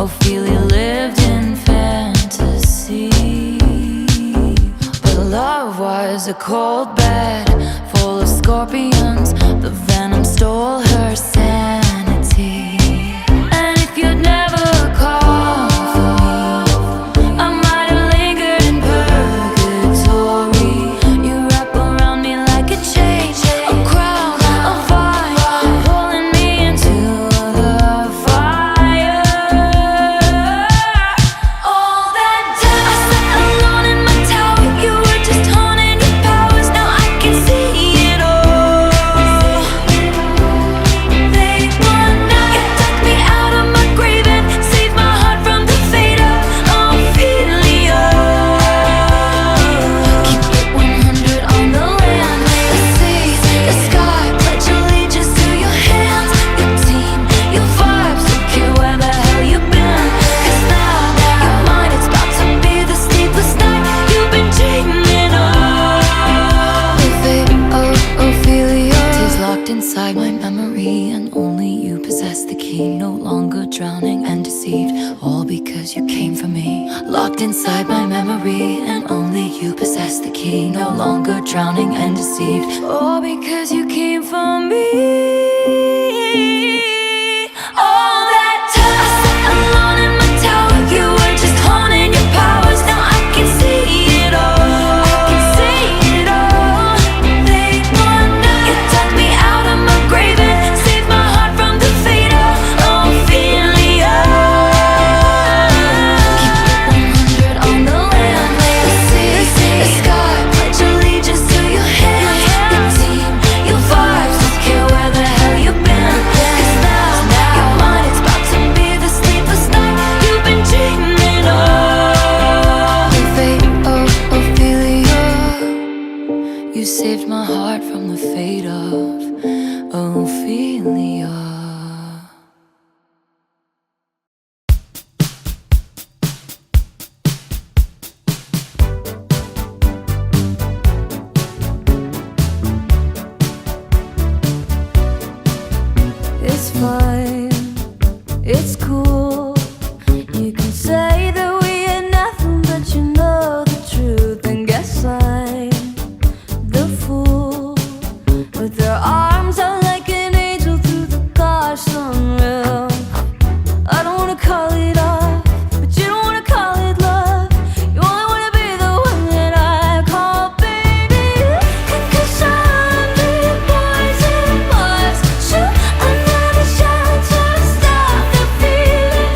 Ophelia lived in fantasy, but love was a cold bed full of scorpions. The venom stole her sanity. And if you'd never called for me, I might have lingered in purgatory. You wrap around me like a chain, a crown, a vine, pulling me into the fire. All that time I sat alone in my tower, you were just honing your powers. Now I can see it all. They won now. You dug me out of my grave and saved my heart from the fate of Ophelia. Keep it 100 on the land, the sea, the sky. Pledge allegiance to your hands, your team, your vibes. Don't care where the hell you've been, 'cause now you're mine. It's about to be the sleepless night you've been dreaming of. The fate of Ophelia is locked inside my memory, and only you possess the key. No longer drowning and deceived, all because you came for me. Locked inside my memory, and only you possess the key. No longer drowning and deceived, all because you came for me. All that time I sat alone in my tower, you were just honing your powers. Now I can see it all. I can see it all. They won now. You dug me out of my grave and saved my heart from the fate of Ophelia. Keep it 100 on the land, the sea, the sky. Pledge allegiance to your hands, your team, your vibes. Don't care where the hell you've been, 'cause now you're mine. It's about to be the sleepless night you've been dreaming of. The fate of Ophelia. You saved my heart from the fate of Ophelia. It's fine, it's cool. You can say that we ain't nothing, but you know the truth. And guess I'm the fool with their arms out like an angel through the car sunroof. I don't wanna call it off, but you don't wanna call it love. You only wanna be the one that I call baby. 'Cause I'm the poison bars. Shoot another shot to stop the feeling.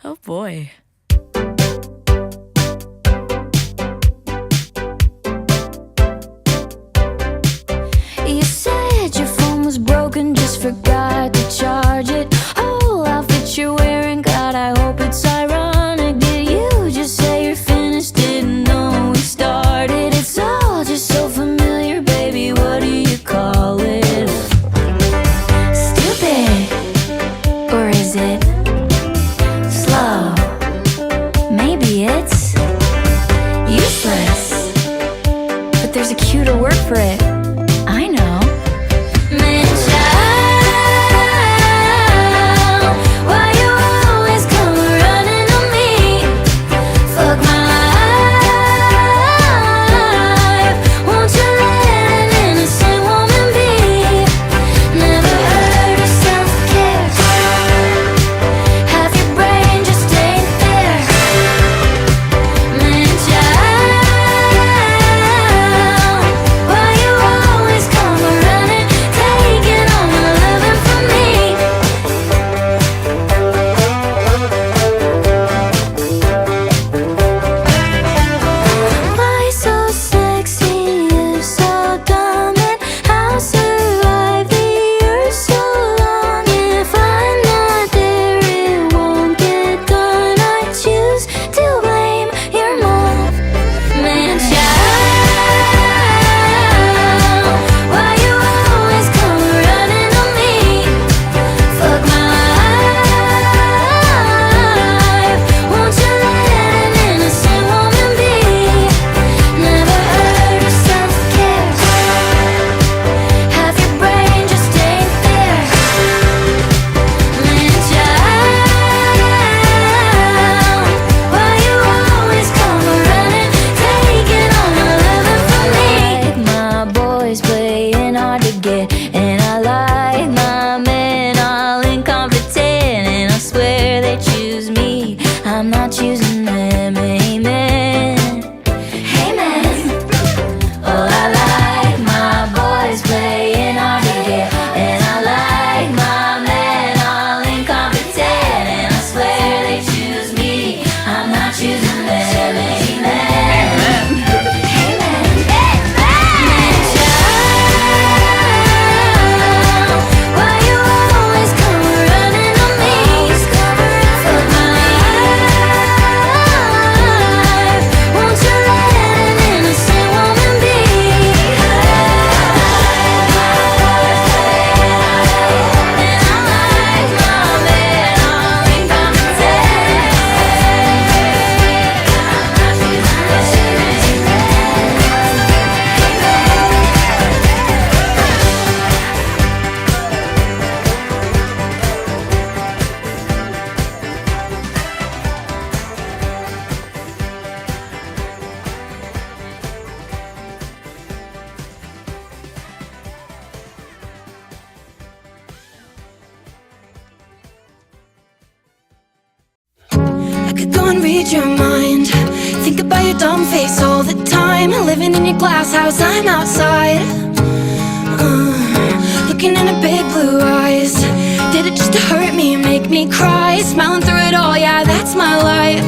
Oh boy. You said your phone was broken, just forgot to charge it. Whole outfit you're wearing, God, I hope it's ironic. Did you just say you're finished? Didn't know we started. It's all just so familiar, baby, what do you call it? Stupid, or is it slow? Maybe it's useless, but there's a cuter word for it. I know. Man child, why you always come running on me? Fuck my life, won't you let an innocent woman be? Never heard of self-care, half your brain just ain't there. Man child, why you always come running, taking all my loving from me? Why so sexy, you so dumb, and how survive the earth so long? If I'm not there, it won't get done. I choose to blame your mom. Man child, why you always come running on me? Fuck my life, won't you let an innocent woman be? Never heard of self-care, half your brain just ain't there. Man child, why you always come running, taking all my loving from me? My boys playing hard to get, and I like my men all incompetent, and I swear they choose me, I'm not choosing them. Amen, amen. Oh, I like my boys playing hard to get, and I like my men all incompetent, and I swear they choose me, I'm not choosing them. Amen, amen. Man child, why you always come running on me? Fuck my life, won't you let an innocent woman be? And I like my men all incompetent. I could go and read your mind, think about your dumb face all the time. Living in your glass house, I'm outside, looking into big blue eyes. Did it just to hurt me and make me cry? Smiling through it all, yeah, that's my life.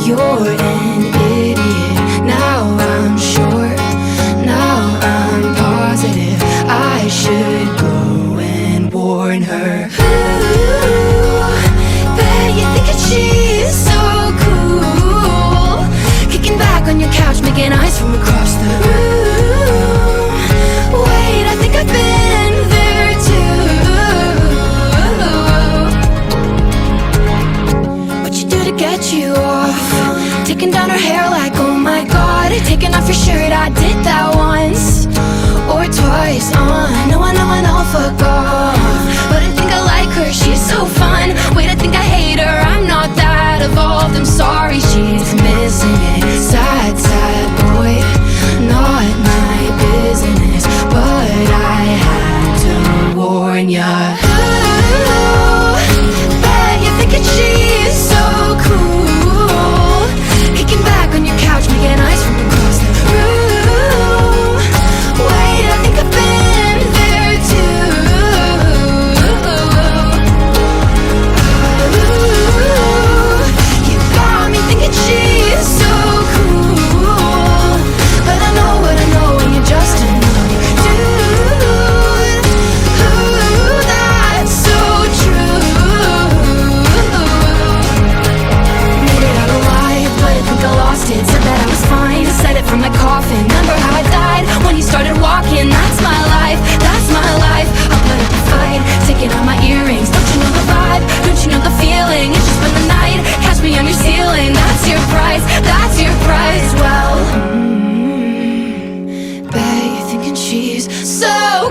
You're an idiot, now I'm sure, now I'm positive I should go and warn her. Ooh, bet you think that she's so cool, kicking back on your couch, making eyes from across the room. Wait, I think I've been there too. What you do to get you off, taking down her hair like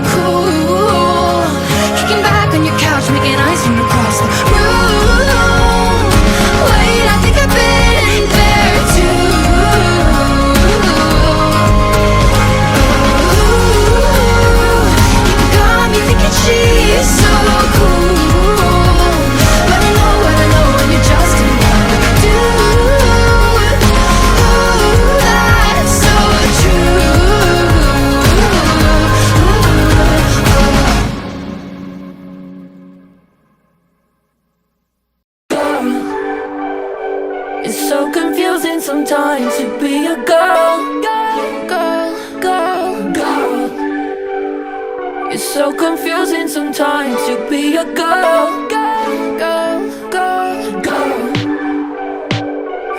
cool. Kicking back on your couch, making eyes from across the room. Wait, I think I've been there too. You got me thinking she's so cool. But I know when you're just in love with a dude. That's so true. It's so confusing sometimes to be a girl. It's so confusing sometimes to be a girl.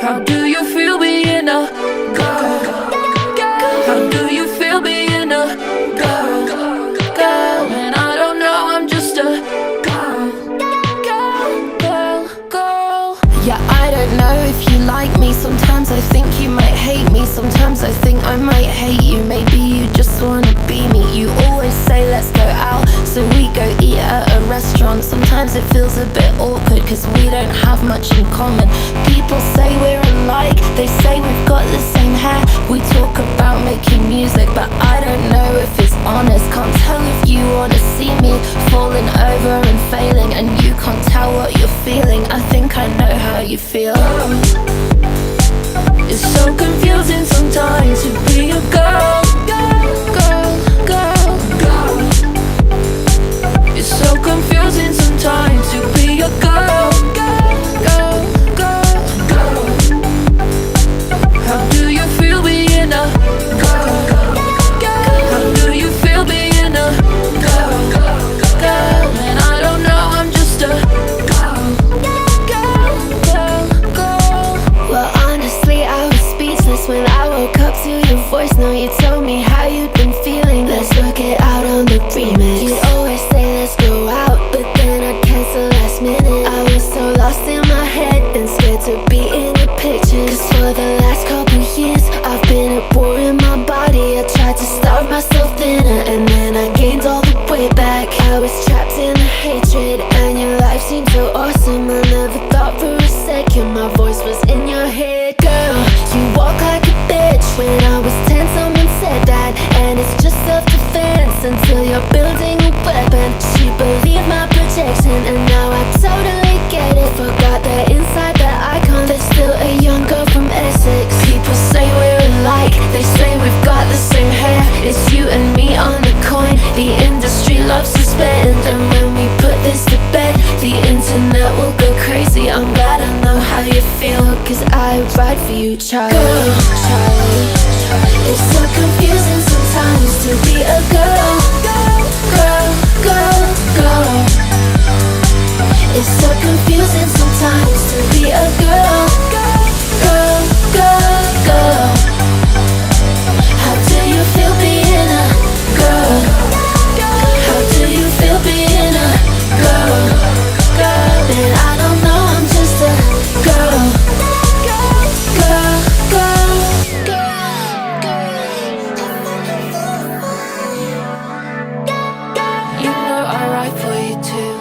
How do you feel being a girl? How do you feel being a girl? And I don't know, I'm just a girl. Yeah, I don't know if you like me. Sometimes I think you might hate me. Sometimes I think I might hate you. Maybe you just wanna be me. You always say let's go out, so we go eat at a restaurant. Sometimes it feels a bit awkward cause we don't have much in common. People say we're alike, they say we've got the same hair. We talk about making music, but I don't know if it's honest. Can't tell if you wanna see me falling over and failing, and you can't tell what you're feeling. I think I know how you feel. It's so confusing sometimes to be a girl. It's so confusing sometimes to be a girl. How do you feel being a girl? How do you feel being a girl? And I don't know, I'm just a girl. Well, honestly, I was speechless when I woke up to your voice. Now you told me how you'd been feeling. Let's work it out on the remix. You'd always say let's go out, but then I'd cancel last minute. I was so lost in my head and scared to be in your pictures. Cause for the last couple years I've been at war in my body. I tried to starve myself thinner, and then I gained all the way back. I was trapped in the hatred, and your life seemed so awesome. I never thought for a second my voice was in your head. Girl, you walk like a bitch. When I was 10 someone said that, and it's just self-defense until you're building a weapon. She believed my protection, and now I totally get it. Forgot that inside that icon there's still a young girl from Essex. People say we're alike, they say we've got the same hair. It's you and me on the coin, the industry loves to spend. And when we put this to bed, the internet will go crazy. I'm glad I know how you feel, cause I ride for you, Charlie. Girl, Charlie. It's so confusing sometimes to be a girl. It's so confusing sometimes to be a girl. How do you feel being a girl? How do you feel being a girl? And I don't know, I'm just a girl. You know I ride for you too.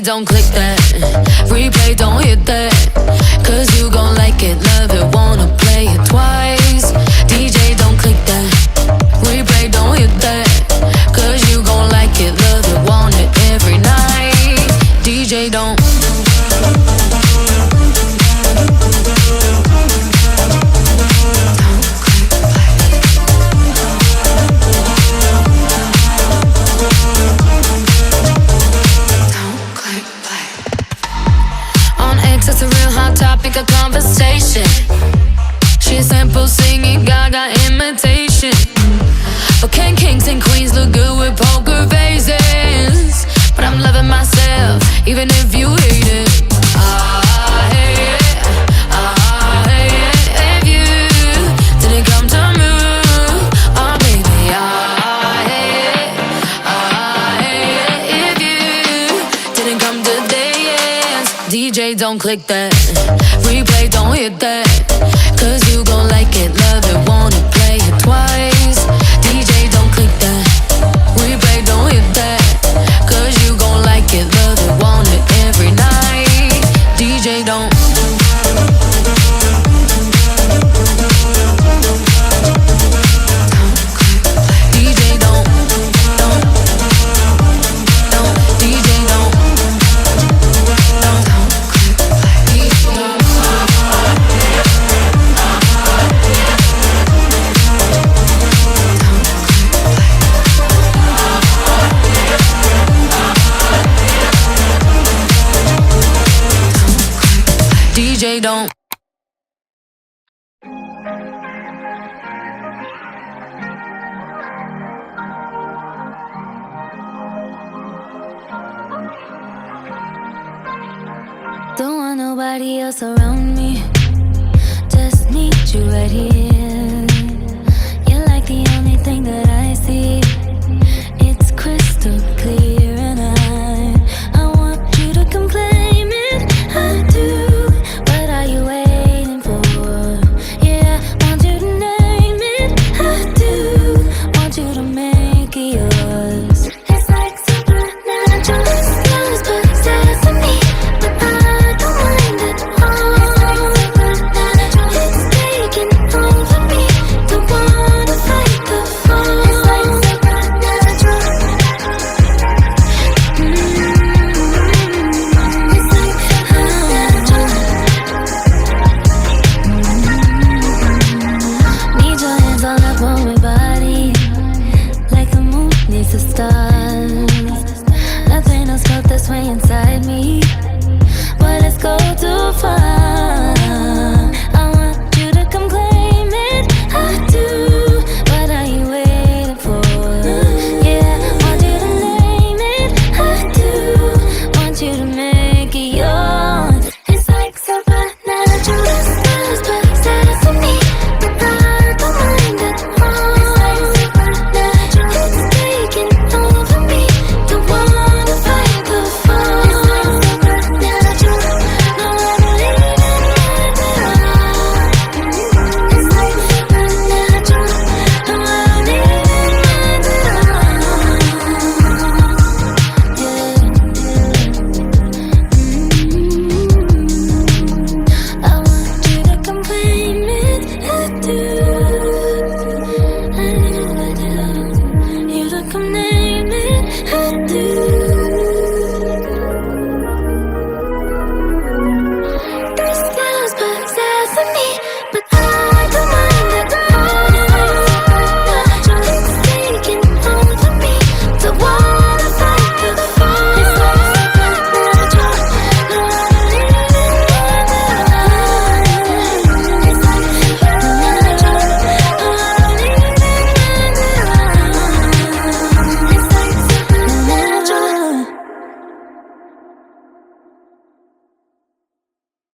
don't click that. Replay, don't hit that. Cause you gon' like it, love it, wanna play it twice. DJ, don't click that. Replay, don't hit that. Cause you gon' like it, love it, want it every night. DJ, don't. It's a real hot topic of conversation. She's simple singing, gaga imitation. But can kings and queens look good with poker faces? But I'm loving myself, even if you hate it. I hate it, I hate it. If you didn't come to me, oh baby, I hate it, I hate it. If you didn't come to dance, DJ, don't click that. Replay, don't hit that. Cause you gon' like it, love it, wanna play it twice. DJ, don't click that. Replay, don't hit that. Cause you gon' like it, love it, want it every night. DJ, don't. DJ, don't. DJ, don't. DJ, don't. Don't want nobody else around me. Just need you right here.